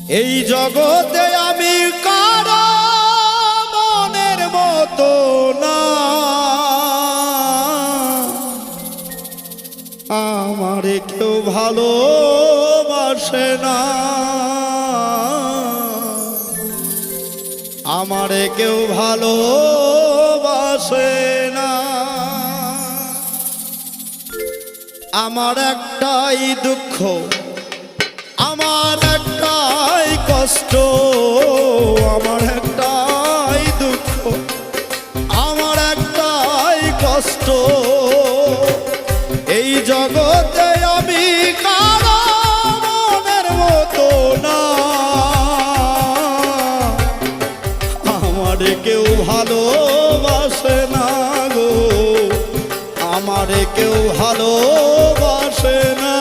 এই জগতে আমি কারো মনের মতো না, আমারে কেউ ভালোবাসে না, আমারে কেউ ভালোবাসে না। আমার একটাই দুঃখ, আমার একটাই কষ্ট, আমার একটাই দুঃখ, আমার একটাই কষ্ট। এই জগতে আমি কারো মনের মতো না, আমারে কেউ ভালোবাসে না গো, আমারে কেউ ভালোবাসে না।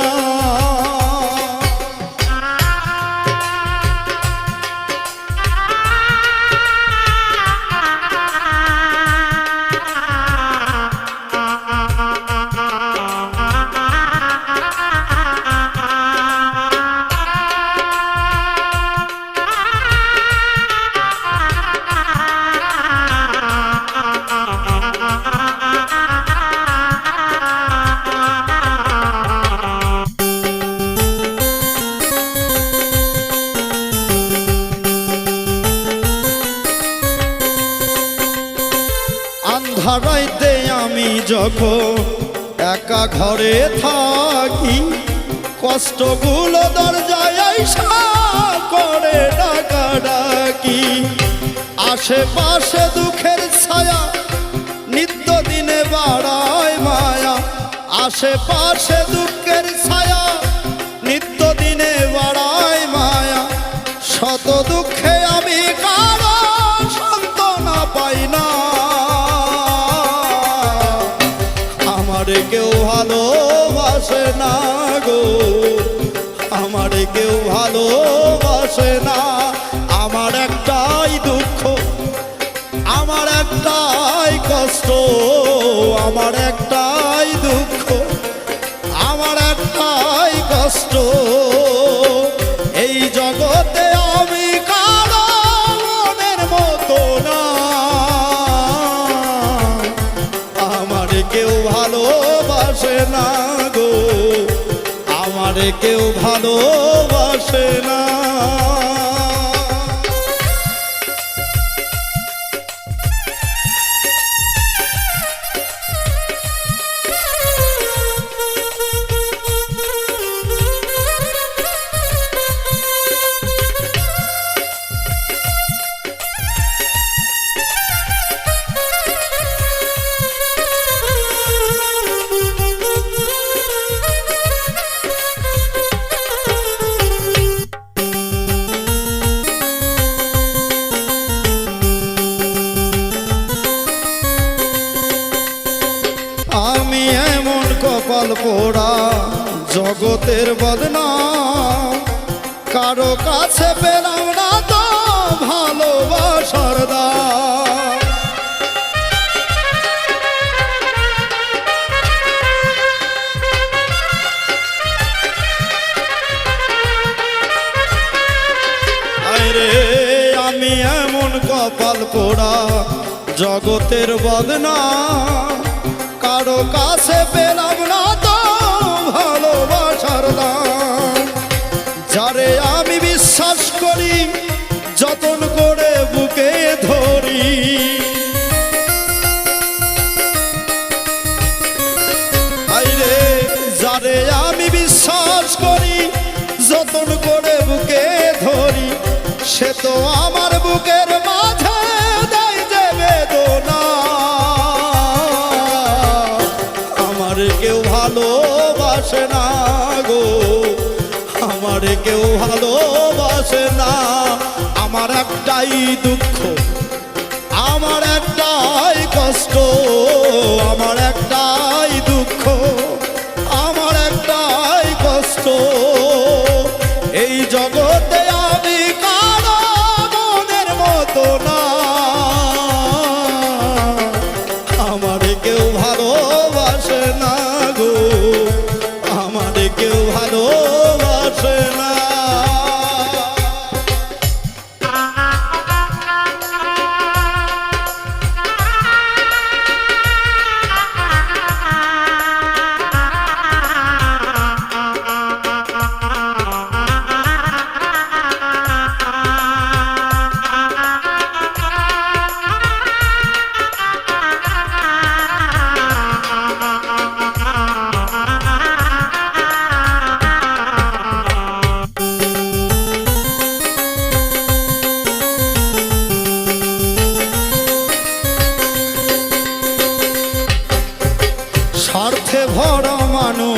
আন্ধারাইতে আমি যখন একা ঘরে থাকি, কষ্টগুলো দরজায় আইসা করে ডাকাডাকি। আশেপাশে দুঃখের ছায়া নিত্য দিনে বাড়ায় মায়া, আশেপাশে দুঃখের ছায়া নিত্য দিনে বাড়ায় মায়া। শত দুঃখে আমি কারো সান্ত্বনা পাই না, আমারে কেউ ভালোবাসে না গো, আমারে কেউ ভালোবাসে না। আমার একটাই দুঃখ, আমার একটাই কষ্ট, আমার একটাই দুঃখ, আমার একটাই কষ্ট। এই জগতে আমি কারো মনের মতো না, আমারে কেউ ভালোবাসে না গো, আমারে কেউ ভালোবাসে না। আমি এমন কপাল পোড়া জগতের বদনাম, কারো কাছে পেলাম না তো ভালোবাসার দাম। আরে আমি এমন কপাল পোড়া জগতের বদনাম, কারো কাছে পেলাম না তো ভালোবাসার দাম। যারে আমি বিশ্বাস করি যতন করে বুকে ধরি, আইরে যারে আমি বিশ্বাস করি যতন করে বুকে ধরি, সে তো আমার বুকের মাঝে দেয় যে বেদনা। আমারে কেউ ভালোবাসে না গো, আমারে কেউ ভালোবাসে না। আমার একটাই দুঃখ, আমার একটাই কষ্ট, আমার একটাই দুঃখ, আমার একটাই কষ্ট। এই জগতে আমি কারো মনের মতো না, আমারে কেউ ভালোবাসে না গো, আমারে কেউ ভালোবাসে না।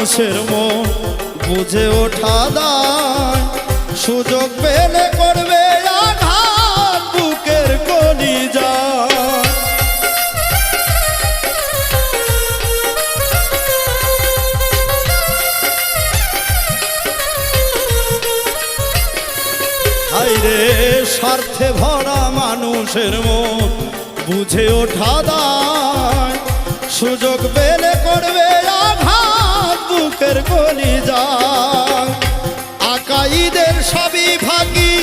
মানুষের মন বুঝে ওঠা দায়, সুযোগ পেলে করবে আঘাত বুকের কলিজায়। হায়রে স্বার্থে ভরা মানুষের মন বুঝে ওঠা দায়, সুযোগ পেলে করবে আঘাত বুকের কলিজায়। আকাইদের সবই ভাগী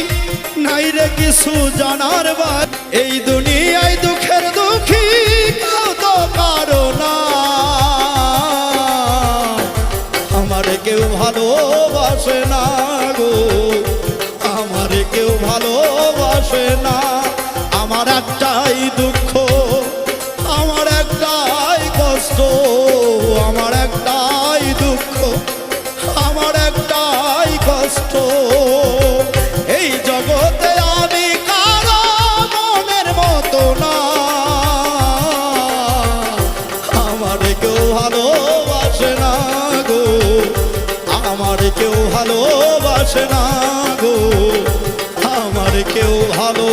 নাই রে কিছু জানার বাদ, এই দুনিয়ায় দুঃখের দুঃখী কেউ তো কারো না। আমারে কেউ ভালোবাসে না গো, আমারে কেউ ভালোবাসে না। আমার একটাই দুঃখ, আমার একটাই কষ্ট, আমার একটাই দুঃখ, আমার একটাই কষ্ট। এই জগতে আমি কারো মনের মতো না, আমারে কেউ ভালোবাসে না গো, আমারে কেউ ভালোবাসে না গো, আমার কেউ ভালো